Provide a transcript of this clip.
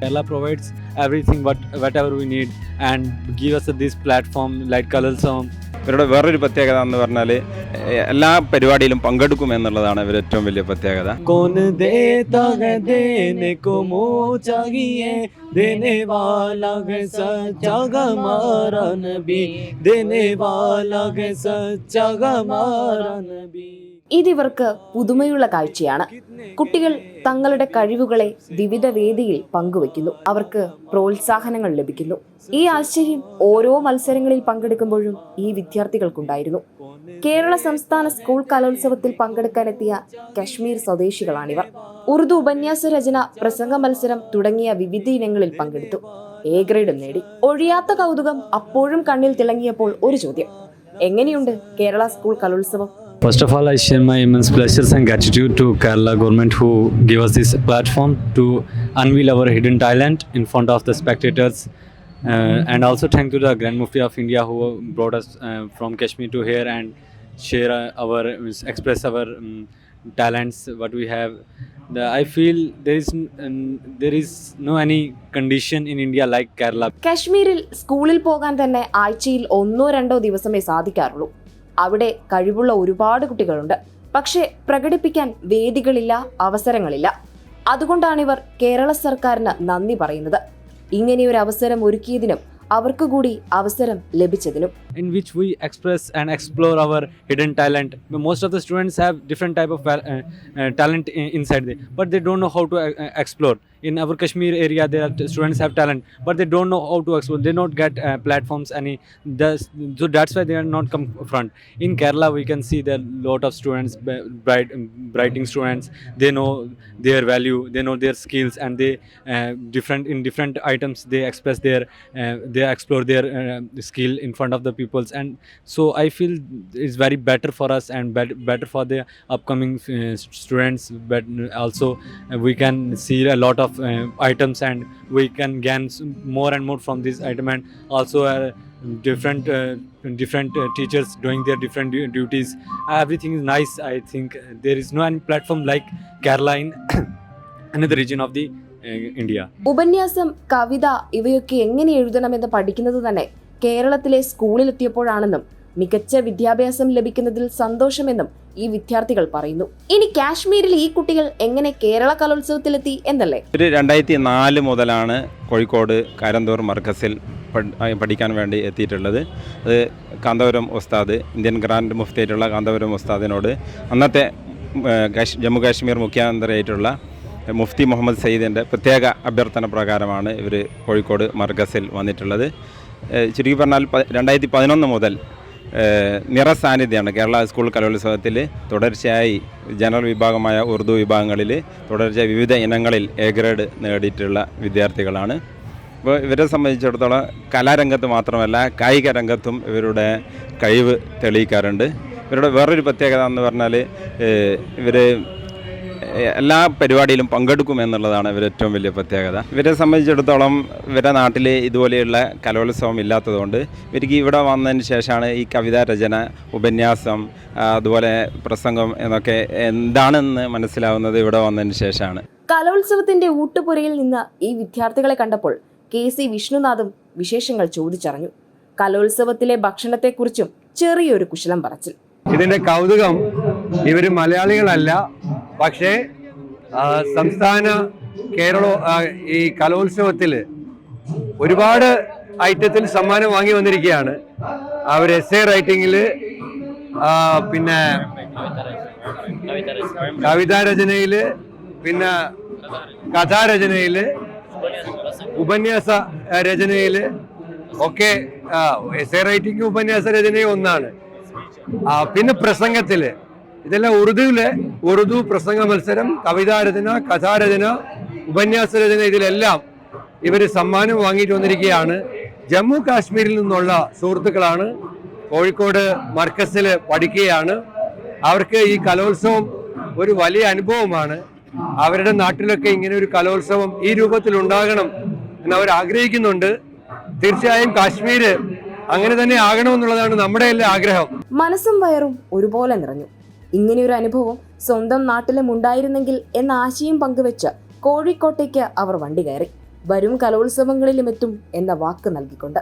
Kerala provides everything whatever we need and give us this platform like Kalolsavam. ഇവരുടെ വേറൊരു പ്രത്യേകത എന്ന് പറഞ്ഞാൽ എല്ലാ പരിപാടിയിലും പങ്കെടുക്കുമെന്നുള്ളതാണ് ഇവരുടെ ഏറ്റവും വലിയ പ്രത്യേകത. कौन देता है देने को मोह चाहिए, देने वाला है सच्चा हमारा नबी, देने वाला है सच्चा हमारा नबी. ഇതിവർക്ക് പുതുമയുള്ള കാഴ്ചയാണ്. കുട്ടികൾ തങ്ങളുടെ കഴിവുകളെ വിവിധ വേദിയിൽ പങ്കുവയ്ക്കുന്നു. അവർക്ക് പ്രോത്സാഹനങ്ങൾ ലഭിക്കുന്നു. ഈ ആശ്ചര്യം ഓരോ മത്സരങ്ങളിൽ പങ്കെടുക്കുമ്പോഴും ഈ വിദ്യാർത്ഥികൾക്കുണ്ടായിരുന്നു. കേരള സംസ്ഥാന സ്കൂൾ കലോത്സവത്തിൽ പങ്കെടുക്കാനെത്തിയ കശ്മീർ സ്വദേശികളാണിവർ. ഉറുദു ഉപന്യാസ രചന, പ്രസംഗ മത്സരം തുടങ്ങിയ വിവിധ ഇനങ്ങളിൽ പങ്കെടുത്തു. എ ഗ്രേഡും നേടി. ഒഴിയാത്ത കൗതുകം അപ്പോഴും കണ്ണിൽ തിളങ്ങിയപ്പോൾ ഒരു ചോദ്യം: എങ്ങനെയുണ്ട് കേരള സ്കൂൾ കലോത്സവം? First of all, I share my immense pleasures and gratitude to Kerala government who gave us this platform to unveil our hidden talent in front of the spectators. And also thank to the Grand Mufti of India who brought us from Kashmir to here and share express our talents what we have. I feel there is no any condition in India like Kerala. കശ്മീരിൽ സ്കൂളിൽ പോകാൻ തന്നെ ആഴ്ചയിൽ 1-2 ദിവസമേ സാധിക്കാറുള്ളൂ. അവിടെ കഴിവുള്ള ഒരുപാട് കുട്ടികളുണ്ട്. പക്ഷേ പ്രകടിപ്പിക്കാൻ വേദികളില്ല, അവസരങ്ങളില്ല. അതുകൊണ്ടാണിവർ കേരള സർക്കാരിന് നന്ദി പറയുന്നത്. ഇങ്ങനെയൊരു അവസരം ഒരുക്കിയതിനും അവർക്ക് കൂടി അവസരം ലഭിച്ചതിനും. In which we express and explore our hidden talent. Most of the students have different type of talent inside them, but they don't know how to explore. In our Kashmir area, there are students have talent, but they don't know how to explore. They don't get platforms any. So that's why they are not come front. In Kerala, we can see that lot of students, brighting students, they know their value, they know their skills, and they different items they express they explore their skill in front of the peoples. And so I feel it's very better for us and better for the upcoming students. But also we can see a lot of items and we can gain more and more from this item. And also different teachers doing their different duties. Everything is nice. I think there is no any platform like Kerala in another region of the India. ഉപന്യാസം, കവിത ഇവയൊക്കെ എങ്ങനെ എഴുതണമെന്ന് പഠിക്കുന്നത് തന്നെ കേരളത്തിലെ സ്കൂളിലെത്തിയപ്പോഴാണെന്നും മികച്ച വിദ്യാഭ്യാസം ലഭിക്കുന്നതിൽ സന്തോഷമെന്നും ഈ വിദ്യാർത്ഥികൾ പറയുന്നു. ഇനി കാശ്മീരിൽ ഈ കുട്ടികൾ എങ്ങനെ കേരള കലോത്സവത്തിലെത്തി എന്നല്ലേ? 2004 മുതലാണ് കോഴിക്കോട് കാരന്തൂർ മർക്കസിൽ പഠിക്കാൻ വേണ്ടി എത്തിയിട്ടുള്ളത്. അത് കാന്തപുരം ഉസ്താദ്, ഇന്ത്യൻ ഗ്രാൻഡ് മുഫ്തിയായിട്ടുള്ള കാന്തപുരം ഉസ്താദിനോട് അന്നത്തെ ജമ്മു കാശ്മീർ മുഖ്യമന്ത്രിയായിട്ടുള്ള മുഫ്തി മുഹമ്മദ് സയ്യിദിൻ്റെ പ്രത്യേക അഭ്യർത്ഥന പ്രകാരമാണ് ഇവർ കോഴിക്കോട് മർക്കസിൽ വന്നിട്ടുള്ളത്. ചുരുക്കി പറഞ്ഞാൽ 2011 മുതൽ നിറസാന്നിധ്യമാണ് കേരള സ്കൂൾ കലോത്സവത്തിൽ. തുടർച്ചയായി ജനറൽ വിഭാഗമായ ഉറുദു വിഭാഗങ്ങളിൽ തുടർച്ചയായി വിവിധ ഇനങ്ങളിൽ എ ഗ്രേഡ് നേടിയിട്ടുള്ള വിദ്യാർത്ഥികളാണ്. അപ്പോൾ ഇവരെ സംബന്ധിച്ചിടത്തോളം കലാരംഗത്ത് മാത്രമല്ല കായിക രംഗത്തും ഇവരുടെ കഴിവ് തെളിയിക്കാറുണ്ട്. ഇവരുടെ വേറൊരു പ്രത്യേകത എന്ന് പറഞ്ഞാൽ ഇവർ എല്ലാ പരിപാടിയിലും പങ്കെടുക്കുമെന്നുള്ളതാണ് ഇവരുടെ ഏറ്റവും വലിയ പ്രത്യേകത. ഇവരെ സംബന്ധിച്ചിടത്തോളം ഇവരുടെ നാട്ടിൽ ഇതുപോലെയുള്ള കലോത്സവം ഇല്ലാത്തതുകൊണ്ട് ഇവർക്ക് ഇവിടെ വന്നതിന് ശേഷമാണ് ഈ കവിതാ രചന, ഉപന്യാസം, അതുപോലെ പ്രസംഗം എന്നൊക്കെ എന്താണെന്ന് മനസ്സിലാവുന്നത് ഇവിടെ വന്നതിന് ശേഷമാണ്. കലോത്സവത്തിന്റെ ഊട്ടുപുരയിൽ നിന്ന് ഈ വിദ്യാർത്ഥികളെ കണ്ടപ്പോൾ KC വിഷ്ണുനാഥും വിശേഷങ്ങൾ ചോദിച്ചറിഞ്ഞു. കലോത്സവത്തിലെ ഭക്ഷണത്തെക്കുറിച്ചും ചെറിയൊരു കുശലം പറച്ചിൽ. ഇതിന്റെ കൗതുകം, ഇവർ മലയാളികളല്ല, പക്ഷേ സംസ്ഥാന ഈ കലോത്സവത്തിൽ ഒരുപാട് ഐറ്റത്തിൽ സമ്മാനം വാങ്ങി വന്നിരിക്കുകയാണ്. അവർ എസ്സേ റൈറ്റിങ്ങിൽ, പിന്നെ കവിതാരചനയിൽ, പിന്നെ കഥാരചനയിൽ, ഉപന്യാസ രചനയിൽ ഒക്കെ. എസ്സേ റൈറ്റിംഗ് ഉപന്യാസ രചനയും ഒന്നാണ്. പിന്നെ പ്രസംഗത്തില് ഇതെല്ലാം ഉറുദു പ്രസംഗ മത്സരം, കവിതാരചന, കഥാരചന, ഉപന്യാസ രചന, ഇതിലെല്ലാം ഇവർ സമ്മാനം വാങ്ങിയിട്ട് വന്നിരിക്കുകയാണ്. ജമ്മു കാശ്മീരിൽ നിന്നുള്ള സുഹൃത്തുക്കളാണ്, കോഴിക്കോട് മർക്കസിൽ പഠിക്കുകയാണ്. അവർക്ക് ഈ കലോത്സവം ഒരു വലിയ അനുഭവമാണ്. അവരുടെ നാട്ടിലൊക്കെ ഇങ്ങനെ ഒരു കലോത്സവം ഈ രൂപത്തിൽ ഉണ്ടാകണം എന്ന് അവർ ആഗ്രഹിക്കുന്നുണ്ട്. തീർച്ചയായും കാശ്മീര് അങ്ങനെ തന്നെ ആകണമെന്നുള്ളതാണ് നമ്മുടെ എല്ലാ ആഗ്രഹം. മനസ്സും വയറും ഒരുപോലെ നിറഞ്ഞു. ഇങ്ങനെയൊരു അനുഭവം സ്വന്തം നാട്ടിലും ഉണ്ടായിരുന്നെങ്കിൽ എന്ന ആശയം പങ്കുവെച്ച് കോഴിക്കോട്ടേക്ക് അവർ വണ്ടി കയറി. വരും കലോത്സവങ്ങളിലുമെത്തും എന്ന വാക്ക് നൽകിക്കൊണ്ട്.